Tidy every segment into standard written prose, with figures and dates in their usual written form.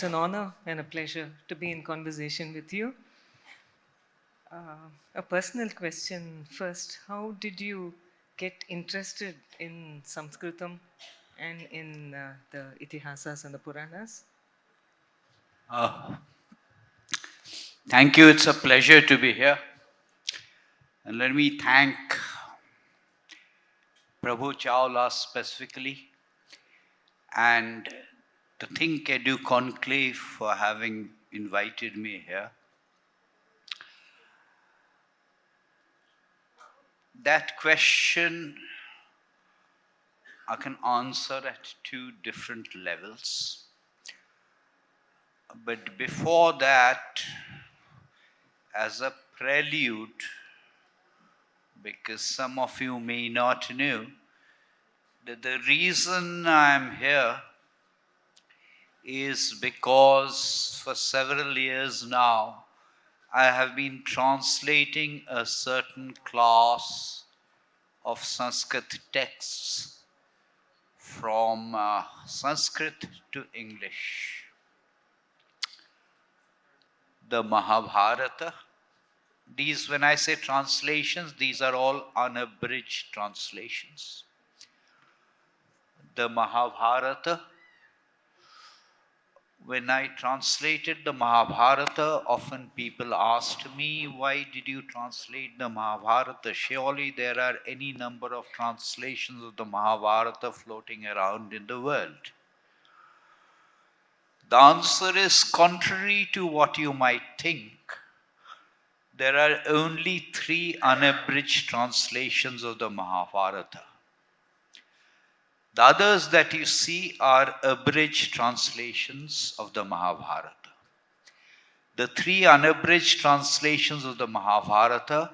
It's an honor and a pleasure to be in conversation with you. A personal question first. How did you get interested in Sanskritam and in the Itihasas and the Puranas? Thank you. It's a pleasure to be here. And let me thank Prabhu Chawla specifically and the ThinkEdu Conclave for having invited me here. That question I can answer at two different levels. But before that, as a prelude, because some of you may not know, that the reason I'm here is because for several years now, I have been translating a certain class of Sanskrit texts from Sanskrit to English. The Mahabharata. These, when I say translations, these are all unabridged translations. The Mahabharata. When I translated the Mahabharata, often people asked me, why did you translate the Mahabharata? Surely there are any number of translations of the Mahabharata floating around in the world. The answer is contrary to what you might think. There are only 3 unabridged translations of the Mahabharata. The others that you see are abridged translations of the Mahabharata. The 3 unabridged translations of the Mahabharata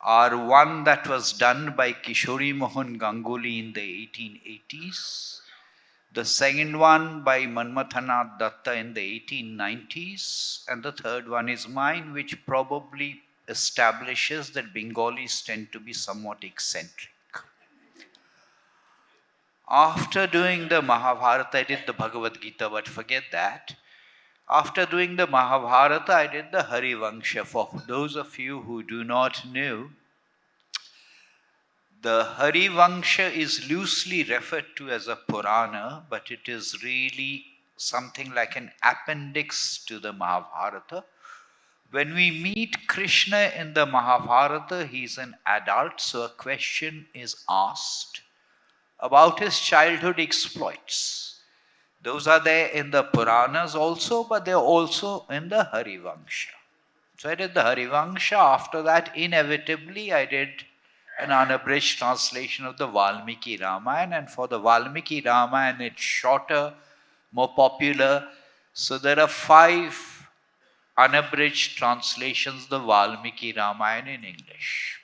are one that was done by Kishori Mohan Ganguly in the 1880s, the second one by Manmathanath Datta in the 1890s, and the third one is mine, which probably establishes that Bengalis tend to be somewhat eccentric. After doing the Mahabharata, I did the Bhagavad Gita, but forget that. After doing the Mahabharata, I did the Harivangsha. For those of you who do not know, the Harivangsha is loosely referred to as a Purana, but it is really something like an appendix to the Mahabharata. When we meet Krishna in the Mahabharata, he is an adult, so a question is asked about his childhood exploits. Those are there in the Puranas also, but they're also in the Harivangsha. So I did the Harivangsha. After that, inevitably, I did an unabridged translation of the Valmiki Ramayana. And for the Valmiki Ramayana, it's shorter, more popular. So there are 5 unabridged translations of the Valmiki Ramayana in English.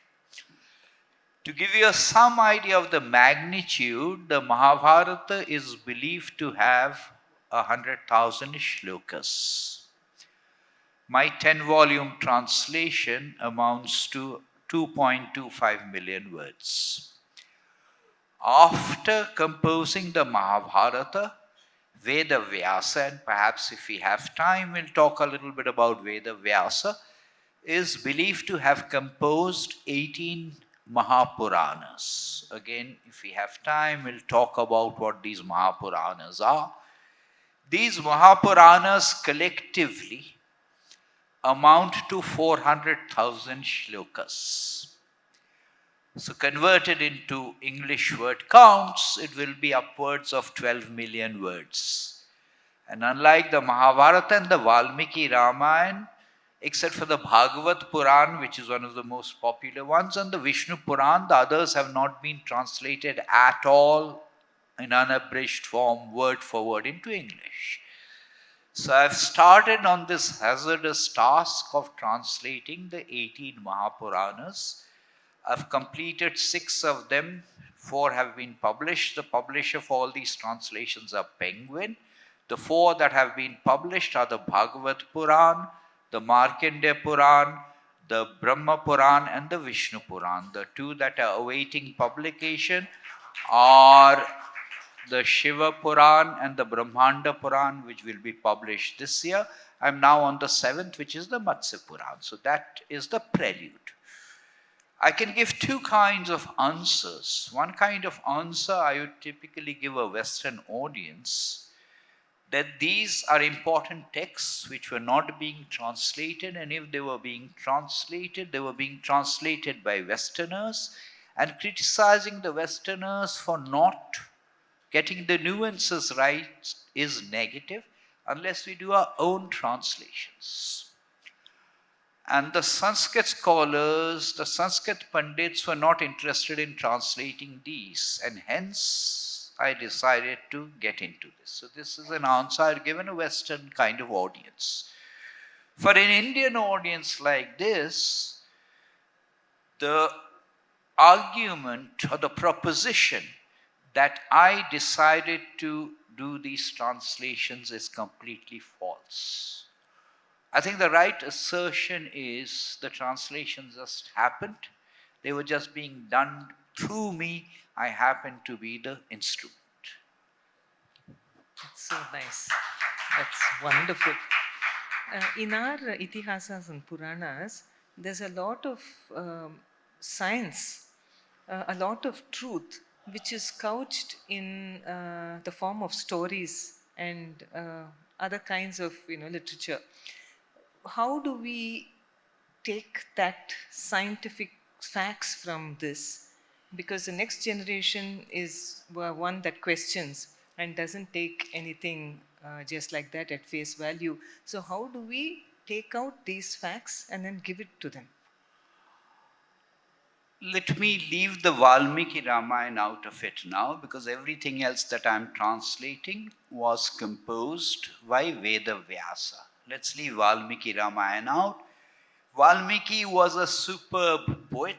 To give you some idea of the magnitude, the Mahabharata is believed to have 100,000 shlokas. My 10-volume translation amounts to 2.25 million words. After composing the Mahabharata, Veda Vyasa, and perhaps if we have time, we'll talk a little bit about Veda Vyasa, is believed to have composed 18 Mahapuranas. Again, if we have time, we'll talk about what these Mahapuranas are. These Mahapuranas collectively amount to 400,000 shlokas. So converted into English word counts, it will be upwards of 12 million words. And unlike the Mahabharata and the Valmiki Ramayana, except for the Bhagavat Puran, which is one of the most popular ones, and the Vishnu Puran, the others have not been translated at all in unabridged form, word for word, into English. So I've started on this hazardous task of translating the 18 Mahapuranas. I've completed 6 of them, 4 have been published. The publisher for all these translations are Penguin. The 4 that have been published are the Bhagavat Puran, the Markandeya Puran, the Brahma Puran, and the Vishnu Puran. The 2 that are awaiting publication are the Shiva Puran and the Brahmanda Puran, which will be published this year. I'm now on the 7th, which is the Matsya Puran. So that is the prelude. I can give two kinds of answers. One kind of answer I would typically give a Western audience, that these are important texts which were not being translated, and if they were being translated, they were being translated by Westerners, and criticizing the Westerners for not getting the nuances right is negative unless we do our own translations. And the Sanskrit scholars, the Sanskrit Pandits were not interested in translating these, and hence I decided to get into this. So this is an answer I've given a Western kind of audience. For an Indian audience like this, the argument or the proposition that I decided to do these translations is completely false. I think the right assertion is the translations just happened. They were just being done through me. I happened to be the instrument. That's so nice. That's wonderful. In our Itihasas and Puranas, there's a lot of science, a lot of truth, which is couched in the form of stories and other kinds of literature. How do we take that scientific facts from this? Because the next generation is one that questions and doesn't take anything just like that at face value. So how do we take out these facts and then give it to them? Let me leave the Valmiki Ramayana out of it now, because everything else that I'm translating was composed by Veda Vyasa. Let's leave Valmiki Ramayana out. Valmiki was a superb poet.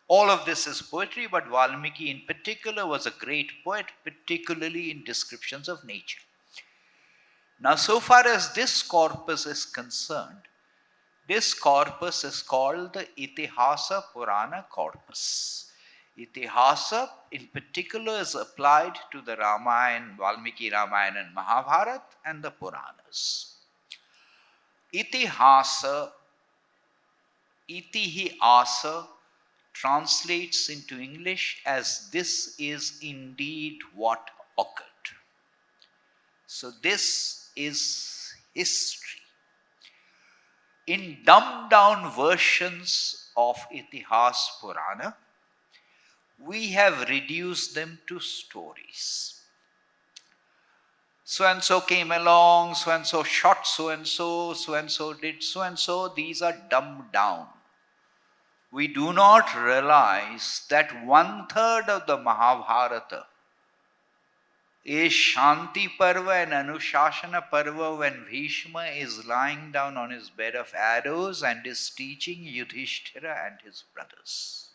All of this is poetry, but Valmiki in particular was a great poet, particularly in descriptions of nature. Now, so far as this corpus is concerned, this corpus is called the Itihasa Purana corpus. Itihasa in particular is applied to the Ramayana, Valmiki Ramayana and Mahabharata and the Puranas. Itihasa translates into English as "this is indeed what occurred." So this is history. In dumbed down versions of Itihas Purana, we have reduced them to stories. So and so came along, so and so shot so and so did so and so. These are dumbed down. We do not realize that 1/3 of the Mahabharata is Shanti Parva and Anushasana Parva, when Bhishma is lying down on his bed of arrows and is teaching Yudhishthira and his brothers.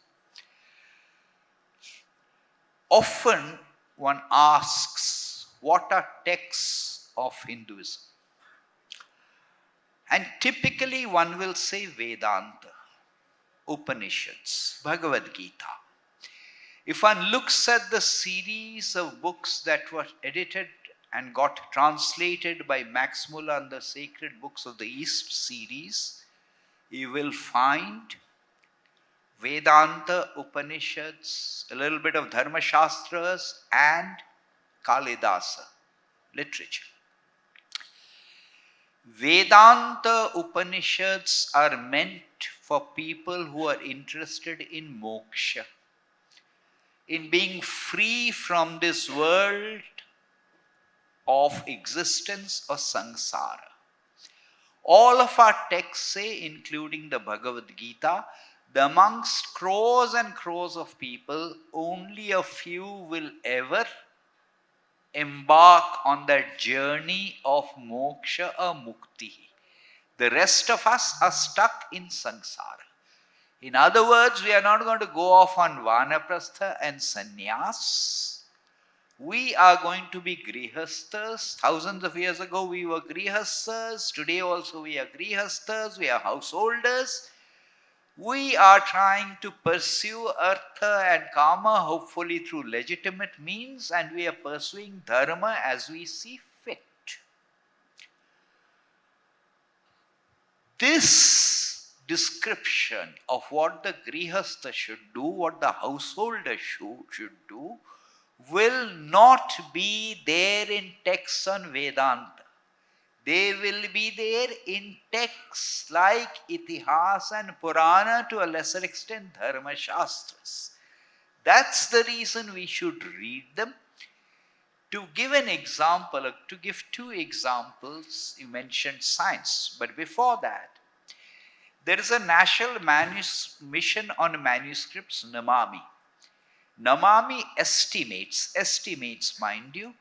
Often one asks, what are texts of Hinduism? And typically one will say Vedanta, Upanishads, Bhagavad Gita. If one looks at the series of books that were edited and got translated by Max Muller and the Sacred Books of the East series, you will find Vedanta, Upanishads, a little bit of Dharma Shastras, and Kalidasa literature. Vedanta Upanishads are meant for people who are interested in moksha, in being free from this world of existence or samsara. All of our texts say, including the Bhagavad Gita, that amongst crores and crores of people, only a few will ever embark on that journey of moksha or mukti. The rest of us are stuck in samsara. In other words, we are not going to go off on vanaprastha and sannyas. We are going to be grihasthas. Thousands of years ago we were grihasthas. Today also we are grihasthas. We are householders. We are trying to pursue artha and kama, hopefully through legitimate means, and we are pursuing dharma as we see fit. This description of what the grihastha should do, what the householder should do, will not be there in texts on Vedanta. They will be there in texts like Itihasa and Purana, to a lesser extent Dharma Shastras. That's the reason we should read them. To give an example, to give two examples, you mentioned science, but before that, there is a national mission on manuscripts, Namami. Namami estimates, mind you,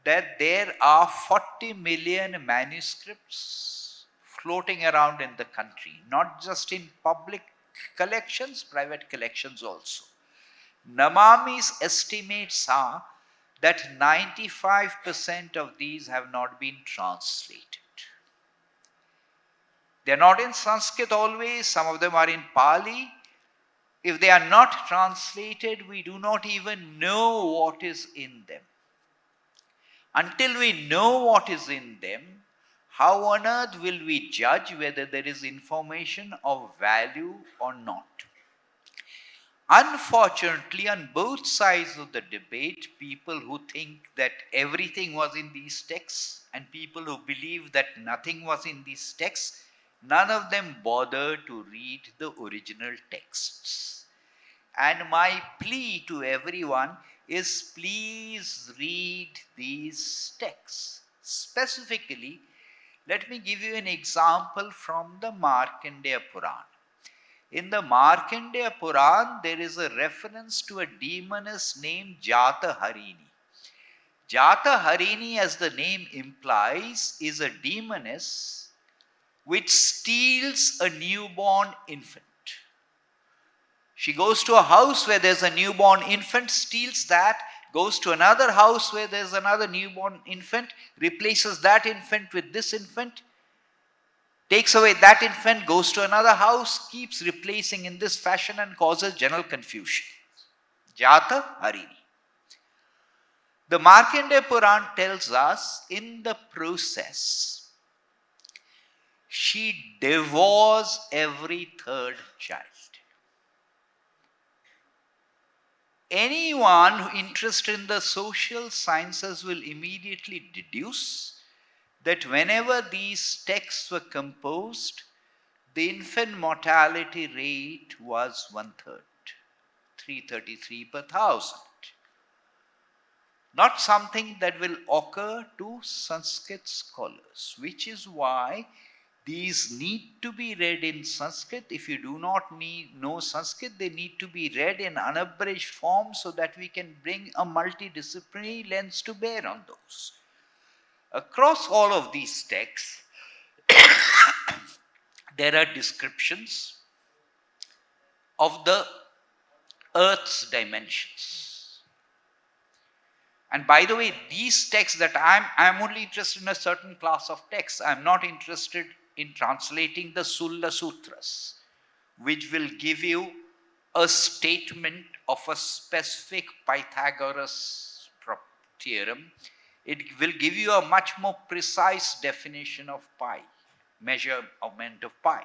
that there are 40 million manuscripts floating around in the country, not just in public collections, private collections also. Namami's estimates are that 95% of these have not been translated. They are not in Sanskrit always, some of them are in Pali. If they are not translated, we do not even know what is in them. Until we know what is in them, how on earth will we judge whether there is information of value or not? Unfortunately, on both sides of the debate, people who think that everything was in these texts and people who believe that nothing was in these texts, none of them bother to read the original texts. And my plea to everyone is, please read these texts. Specifically, let me give you an example from the Markandeya Purana. In the Markandeya Purana, there is a reference to a demoness named Jata Harini. Jata Harini, as the name implies, is a demoness which steals a newborn infant. She goes to a house where there's a newborn infant, steals that, goes to another house where there's another newborn infant, replaces that infant with this infant, takes away that infant, goes to another house, keeps replacing in this fashion and causes general confusion. Jata Harini. The Markandeya Purana tells us in the process, she devours every third child. Anyone interested in the social sciences will immediately deduce that whenever these texts were composed, the infant mortality rate was 1/3, 333 per thousand. Not something that will occur to Sanskrit scholars, which is why these need to be read in Sanskrit. If you do not know Sanskrit, they need to be read in unabridged form so that we can bring a multidisciplinary lens to bear on those. Across all of these texts, there are descriptions of the earth's dimensions. And by the way, these texts that I'm only interested in a certain class of texts. I'm not interested in translating the Sulla Sutras, which will give you a statement of a specific Pythagoras theorem. It will give you a much more precise definition of pi, measurement of pi.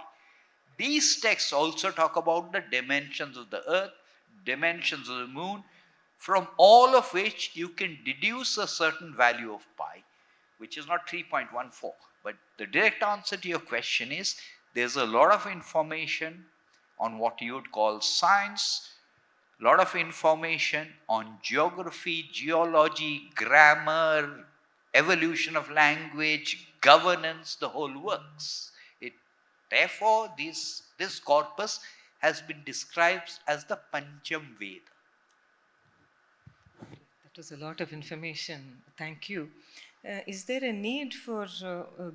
These texts also talk about the dimensions of the earth, dimensions of the moon, from all of which you can deduce a certain value of pi, which is not 3.14. But the direct answer to your question is, there's a lot of information on what you would call science, a lot of information on geography, geology, grammar, evolution of language, governance, the whole works. Therefore, this corpus has been described as the Pancham Veda. That was a lot of information. Thank you. Is there a need for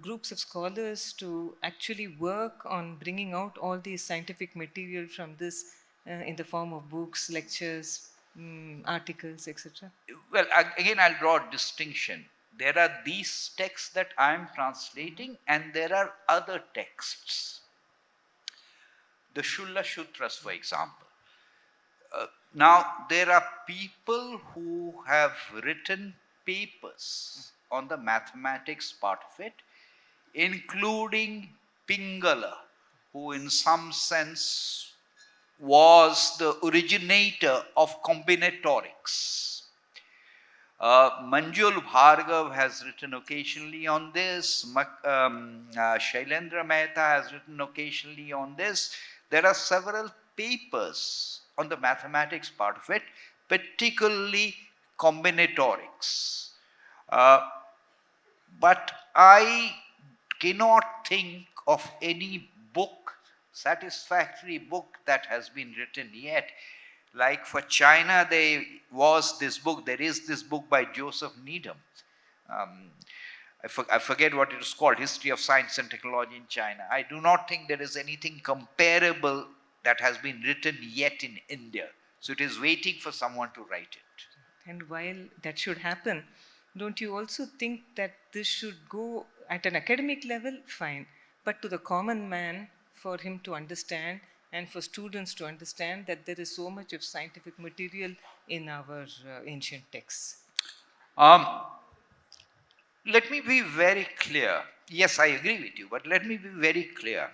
groups of scholars to actually work on bringing out all these scientific material from this in the form of books, lectures, articles, etc.? Well, again, I'll draw a distinction. There are these texts that I am translating, and there are other texts. the Shulla Shutras, for example. Now, there are people who have written papers on the mathematics part of it, including Pingala, who in some sense was the originator of combinatorics. Manjul Bhargav has written occasionally on this. Shailendra Mehta has written occasionally on this. There are several papers on the mathematics part of it, particularly combinatorics. But I cannot think of any book, satisfactory book that has been written yet. Like for China, there is this book by Joseph Needham. I forget what it is called, History of Science and Technology in China. I do not think there is anything comparable that has been written yet in India. So it is waiting for someone to write it. And while that should happen, don't you also think that this should go at an academic level? Fine. But to the common man, for him to understand and for students to understand that there is so much of scientific material in our ancient texts. Let me be very clear. Yes, I agree with you, but let me be very clear.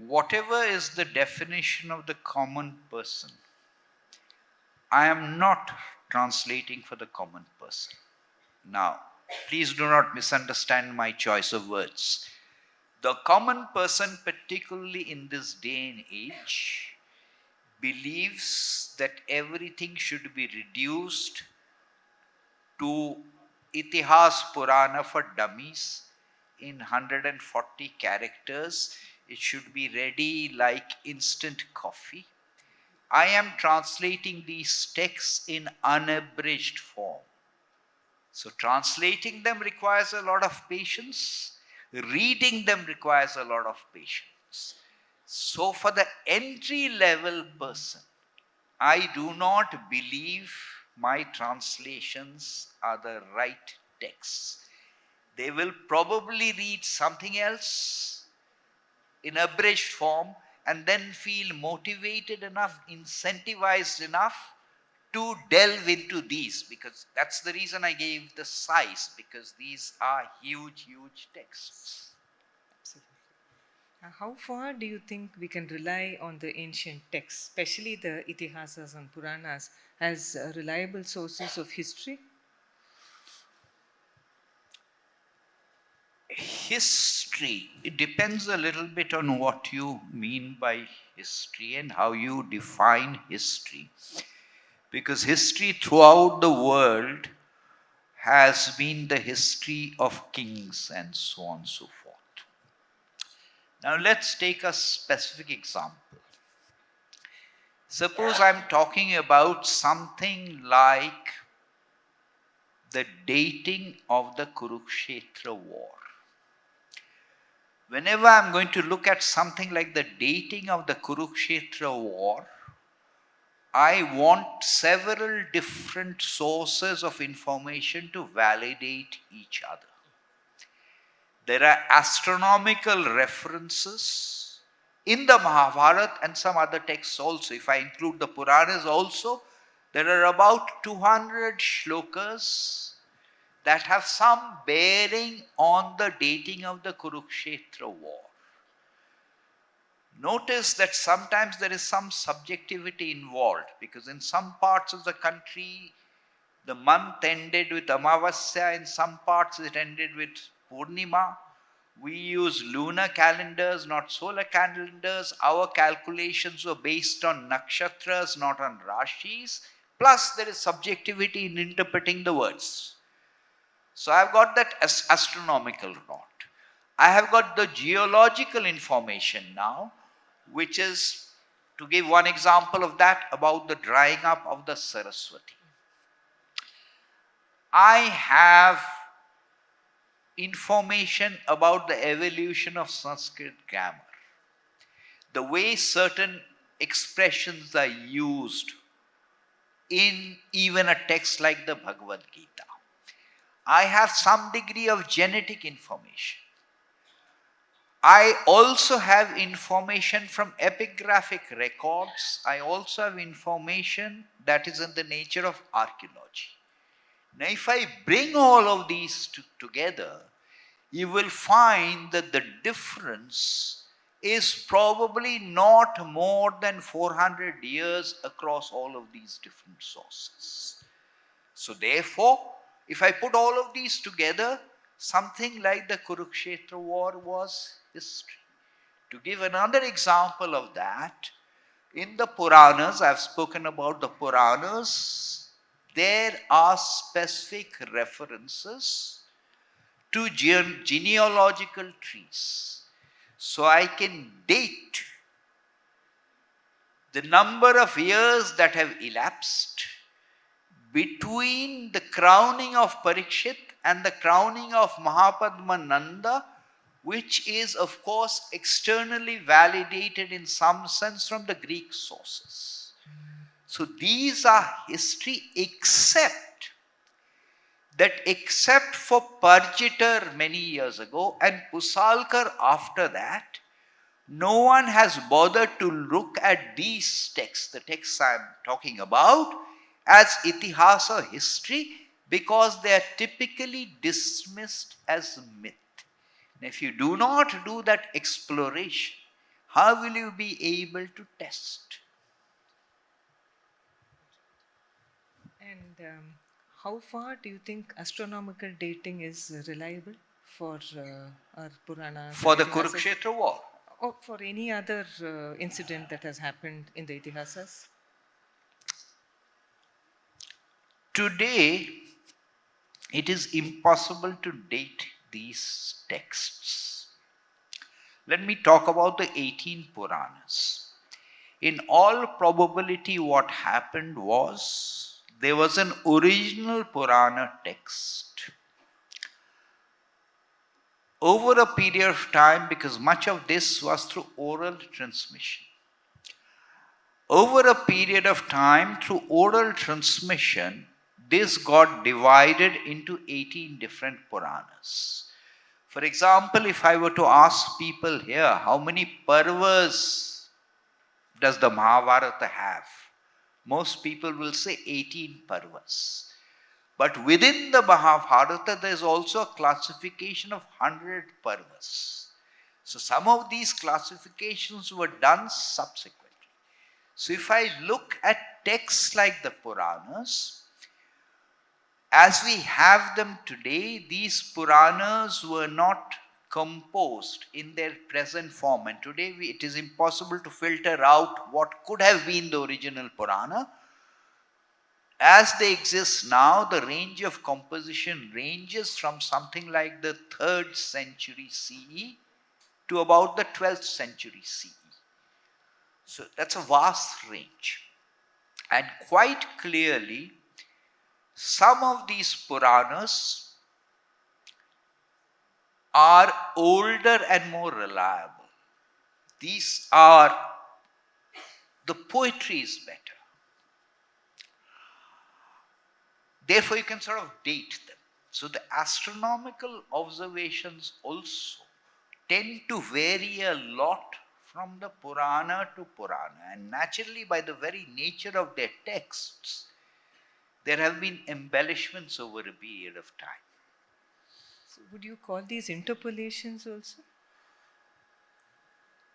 Whatever is the definition of the common person, I am not translating for the common person. Now, please do not misunderstand my choice of words. The common person, particularly in this day and age, believes that everything should be reduced to Itihas Purana for dummies in 140 characters. It should be ready like instant coffee. I am translating these texts in unabridged form. So translating them requires a lot of patience. Reading them requires a lot of patience. So for the entry level person, I do not believe my translations are the right texts. They will probably read something else in abridged form and then feel motivated enough, incentivized enough to delve into these, because that's the reason I gave the size, because these are huge, huge texts. Absolutely. How far do you think we can rely on the ancient texts, especially the Itihasas and Puranas, as reliable sources of history? History, it depends a little bit on what you mean by history and how you define history. Because history throughout the world has been the history of kings and so on and so forth. Now let's take a specific example. Suppose I'm talking about something like the dating of the Kurukshetra war. Whenever I'm going to look at something like the dating of the Kurukshetra war, I want several different sources of information to validate each other. There are astronomical references in the Mahabharata and some other texts also. If I include the Puranas also, there are about 200 shlokas that have some bearing on the dating of the Kurukshetra war. Notice that sometimes there is some subjectivity involved, because in some parts of the country the month ended with Amavasya, in some parts it ended with Purnima. We use lunar calendars, not solar calendars. Our calculations were based on nakshatras, not on rashis. Plus there is subjectivity in interpreting the words. So I've got that as astronomical knot. I have got the geological information now, which is, to give one example of that, about the drying up of the Saraswati. I have information about the evolution of Sanskrit grammar, the way certain expressions are used in even a text like the Bhagavad Gita. I have some degree of genetic information. I also have information from epigraphic records. I also have information that is in the nature of archaeology. Now, if I bring all of these together, you will find that the difference is probably not more than 400 years across all of these different sources. So, therefore, if I put all of these together, something like the Kurukshetra war was history. To give another example of that, in the Puranas, I've spoken about the Puranas, there are specific references to genealogical trees. So I can date the number of years that have elapsed between the crowning of Parikshit and the crowning of Mahapadmananda, which is, of course, externally validated in some sense from the Greek sources. So these are history, except for Parjitar many years ago and Pusalkar after that, no one has bothered to look at these texts, the texts I am talking about, as Itihasa history, because they are typically dismissed as myth. And if you do not do that exploration, how will you be able to test? And how far do you think astronomical dating is reliable for our Puranas? For the Itihasas, Kurukshetra war? or for any other incident that has happened in the Itihasas? Today, it is impossible to date these texts. Let me talk about the 18 Puranas. In all probability, what happened was there was an original Purana text. Over a period of time, because much of this was through oral transmission, over a period of time, through oral transmission, this got divided into 18 different Puranas. For example, if I were to ask people here, how many parvas does the Mahabharata have? Most people will say 18 parvas. But within the Mahabharata, there is also a classification of 100 parvas. So some of these classifications were done subsequently. So if I look at texts like the Puranas, as we have them today, these Puranas were not composed in their present form. And today it is impossible to filter out what could have been the original Purana. As they exist now, the range of composition ranges from something like the 3rd century CE to about the 12th century CE. So that's a vast range. And quite clearly, some of these Puranas are older and more reliable. These are, the poetry is better. Therefore, you can sort of date them. So the astronomical observations also tend to vary a lot from the Purana to Purana. And naturally, by the very nature of their texts, there have been embellishments over a period of time. So would you call these interpolations also?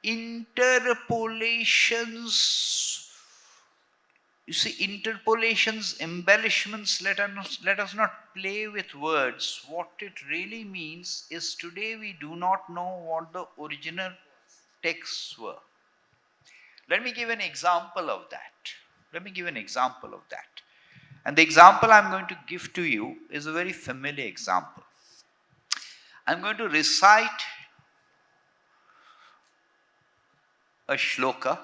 Interpolations, you see, interpolations, embellishments, let us not play with words. What it really means is today we do not know what the original texts were. Let me give an example of that. And the example I'm going to give to you is a very familiar example. I'm going to recite a shloka,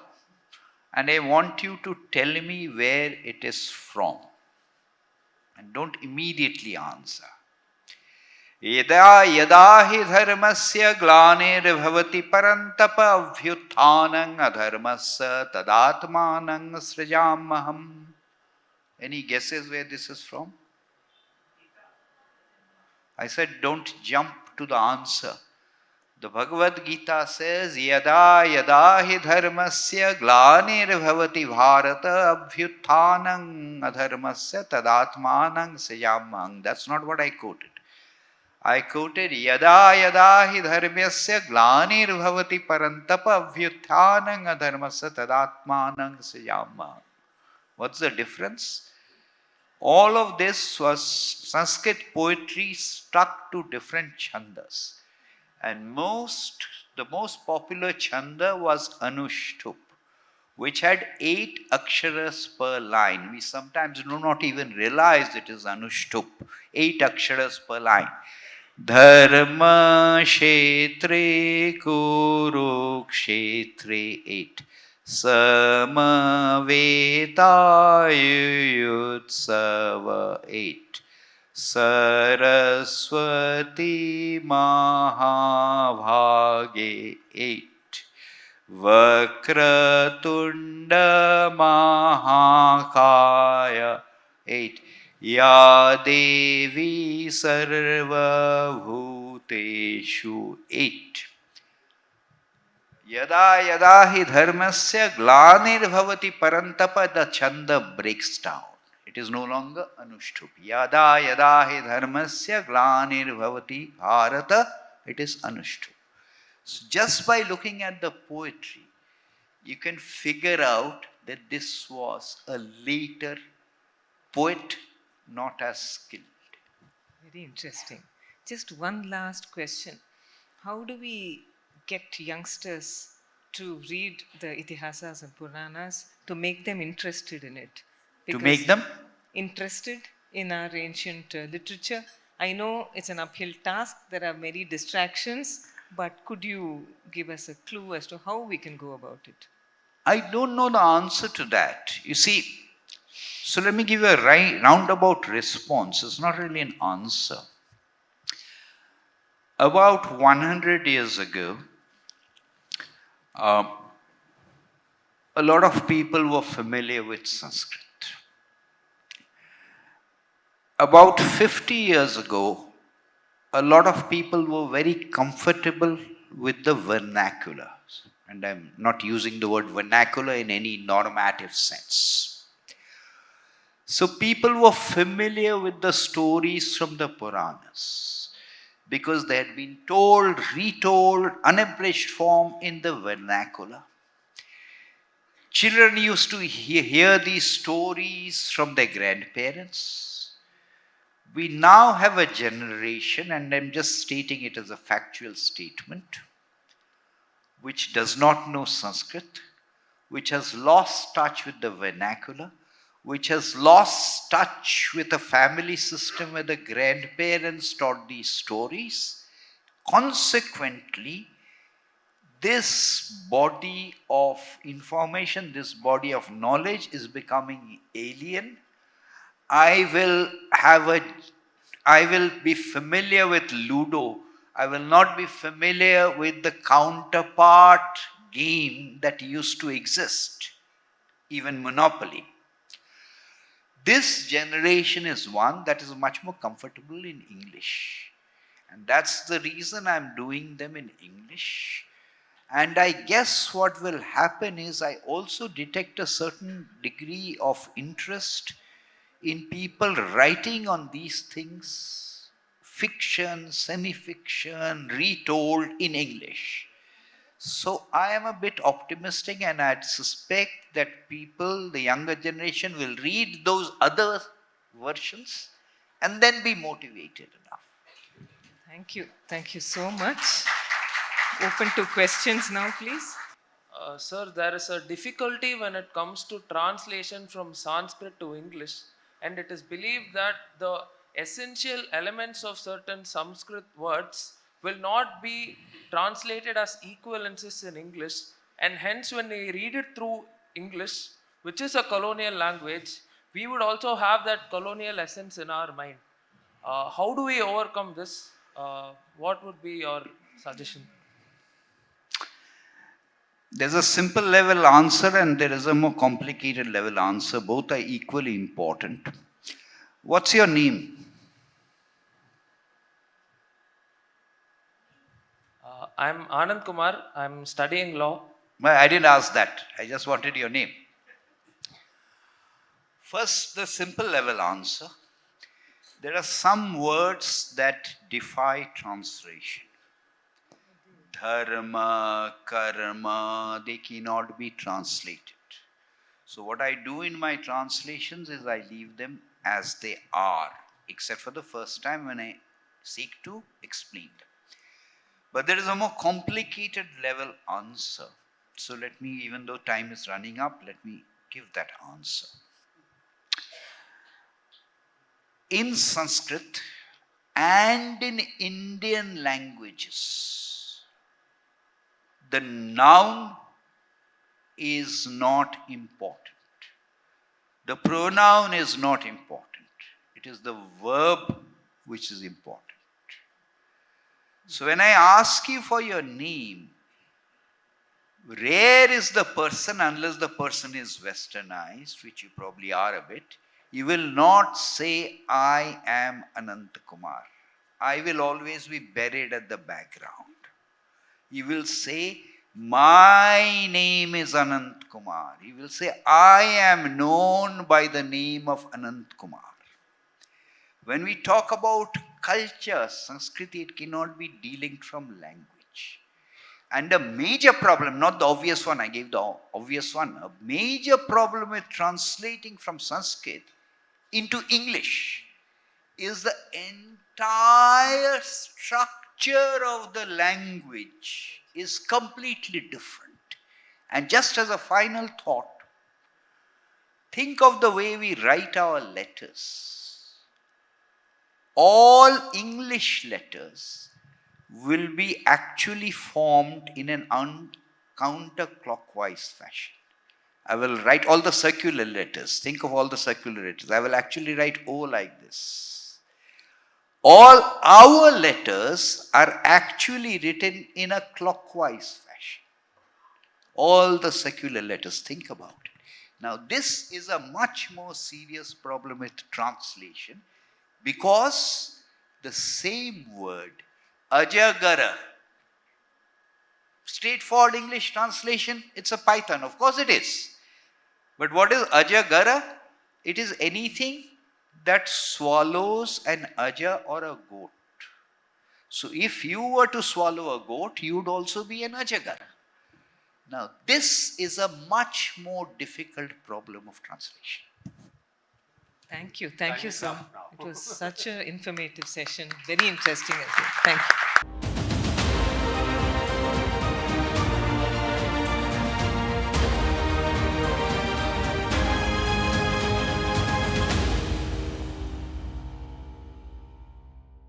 and I want you to tell me where it is from. And don't immediately answer. Yada yada hi dharmasya glanirvhavati parantapa abhyuthanang adharmasya tadatmanang srijamaham. Any guesses where this is from? I said don't jump to the answer. The Bhagavad Gita says, Yada yada hi dharmasya glanir bhavati bharata abhyuthanang adharmasya tadatmanang sayamang. That's not what I quoted. I quoted, Yada yada hi dharmasya glanir bhavati parantapa abhyuthanang adharmasya tadatmanang sayamang. What's the difference? All of this was Sanskrit poetry stuck to different chandas. And the most popular chanda was Anushtup, which had 8 aksharas per line. We sometimes do not even realize it is Anushtup. 8 aksharas per line. Dharma Kshetre Kuru Kshetre 8. Samaveta 8. Saraswati Mahabhage 8. Vakratunda Mahakaya 8. Ya Devi Sarva Bhuteshu 8. Yada yada hi dharmasya glanir bhavati parantapa, the chanda breaks down. It is no longer Anushtup. Yada yada hi dharmasya glanir bhavati bharata, it is Anushtup. So just by looking at the poetry, you can figure out that this was a later poet, not as skilled. Very interesting. Just one last question. How do we get youngsters to read the Itihasas and Puranas to make them interested in it? To make them interested in our ancient literature. I know it's an uphill task, there are many distractions, but could you give us a clue as to how we can go about it? I don't know the answer to that. You see, so let me give you a roundabout response. It's not really an answer. About 100 years ago, a lot of people were familiar with Sanskrit. About 50 years ago, a lot of people were very comfortable with the vernacular. And I'm not using the word vernacular in any normative sense. So people were familiar with the stories from the Puranas because they had been told, retold, unabridged form in the vernacular. Children used to hear these stories from their grandparents. We now have a generation, and I'm just stating it as a factual statement, which does not know Sanskrit, which has lost touch with the vernacular, which has lost touch with a family system where the grandparents taught these stories. Consequently, this body of information, this body of knowledge is becoming alien. I will be familiar with Ludo. I will not be familiar with the counterpart game that used to exist, even Monopoly. This generation is one that is much more comfortable in English. And that's the reason I'm doing them in English. And I guess what will happen is I also detect a certain degree of interest in people writing on these things, fiction, semi-fiction, retold in English. So I am a bit optimistic, and I'd suspect that people, the younger generation, will read those other versions and then be motivated enough. Thank you. Thank you so much. Open to questions now, please. Sir, there is a difficulty when it comes to translation from Sanskrit to English, and it is believed that the essential elements of certain Sanskrit words will not be translated as equivalences in English, and hence when we read it through English, which is a colonial language, we would also have that colonial essence in our mind. How do we overcome this? What would be your suggestion? There's a simple level answer and there is a more complicated level answer. Both are equally important. What's your name? I'm Anand Kumar. I'm studying law. Well, I didn't ask that. I just wanted your name. First, the simple level answer. There are some words that defy translation. Dharma, karma, they cannot be translated. So what I do in my translations is I leave them as they are, except for the first time when I seek to explain them. But there is a more complicated level answer. So let me, even though time is running up, let me give that answer. In Sanskrit and in Indian languages, the noun is not important. The pronoun is not important. It is the verb which is important. So when I ask you for your name, rare is the person, unless the person is westernized, which you probably are a bit, you will not say, I am Anant Kumar. I will always be buried at the background. You will say, my name is Anant Kumar. You will say, I am known by the name of Anant Kumar. When we talk about culture, Sanskrit, it cannot be dealing from language. And a major problem, not the obvious one, I gave the obvious one, a major problem with translating from Sanskrit into English is the entire structure of the language is completely different. And just as a final thought, think of the way we write our letters. All English letters will be actually formed in an counterclockwise fashion. I will write all the circular letters. Think of all the circular letters. I will actually write O like this. All our letters are actually written in a clockwise fashion. All the circular letters. Think about it. Now, this is a much more serious problem with translation because the same word, ajagara, straightforward English translation, it's a python. Of course it is. But what is ajagara? It is anything that swallows an aja or a goat. So if you were to swallow a goat, you would also be an ajagara. Now this is a much more difficult problem of translation. Thank you. Thank you, sir. It was such an informative session. Very interesting as well. Thank you.